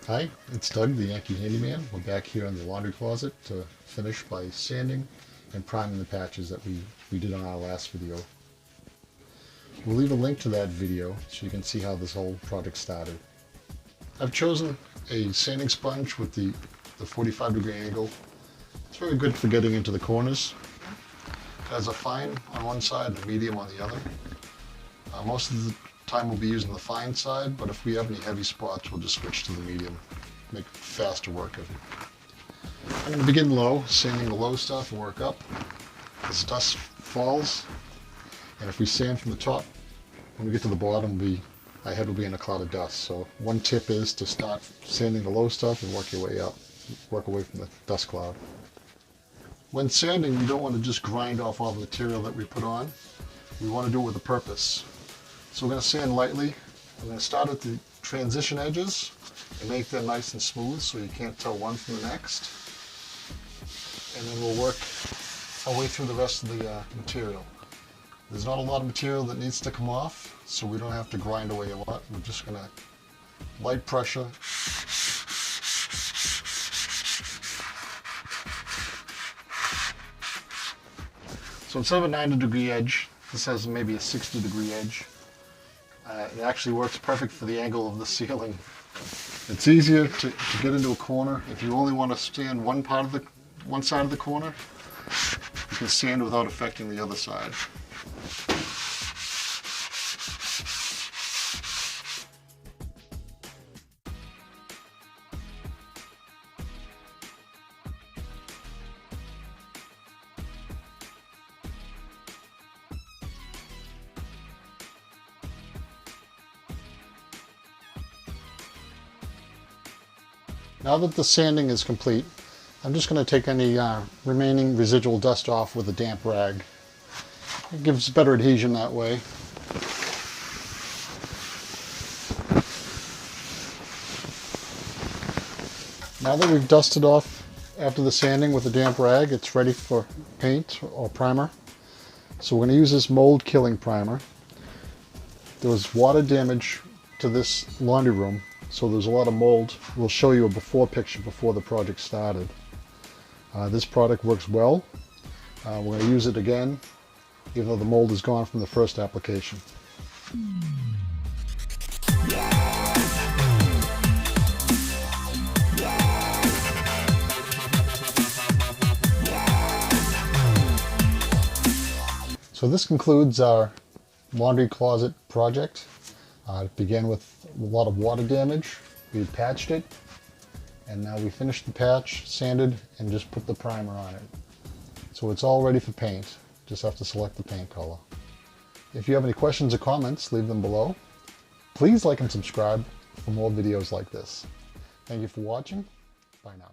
Hi, it's Doug, the Yankee Handyman. We're back here in the laundry closet to finish by sanding and priming the patches that we did on our last video. We'll leave a link to that video so you can see how this whole project started. I've chosen a sanding sponge with the 45-degree angle. It's very good for getting into the corners. It has a fine on one side and a medium on the other. Most of the time we'll be using the fine side, but if we have any heavy spots, we'll just switch to the medium. Make faster work of it. I'm going to begin low, sanding the low stuff and work up as dust falls. And if we sand from the top, when we get to the bottom, our head will be in a cloud of dust. So one tip is to start sanding the low stuff and work your way up. Work away from the dust cloud. When sanding, you don't want to just grind off all the material that we put on. We want to do it with a purpose. So we're going to sand lightly. We're going to start at the transition edges and make them nice and smooth so you can't tell one from the next. And then we'll work our way through the rest of the material. There's not a lot of material that needs to come off, so we don't have to grind away a lot. We're just going to light pressure. So instead of a 90-degree edge, this has maybe a 60-degree edge. It actually works perfect for the angle of the ceiling. It's easier to get into a corner. If you only want to sand one side of the corner, you can sand without affecting the other side. Now that the sanding is complete, I'm just going to take any remaining residual dust off with a damp rag. It gives better adhesion that way. Now that we've dusted off after the sanding with a damp rag, it's ready for paint or primer. So we're going to use this mold killing primer. There was water damage to this laundry room, so there's a lot of mold. We'll show you a before picture before the project started. This product works well. We're going to use it again, even though the mold is gone from the first application. So this concludes our laundry closet project. It began with a lot of water damage. We patched it, and now we finished the patch, sanded, and just put the primer on it. So it's all ready for paint. Just have to select the paint color. If you have any questions or comments, leave them below. Please like and subscribe for more videos like this. Thank you for watching. Bye now.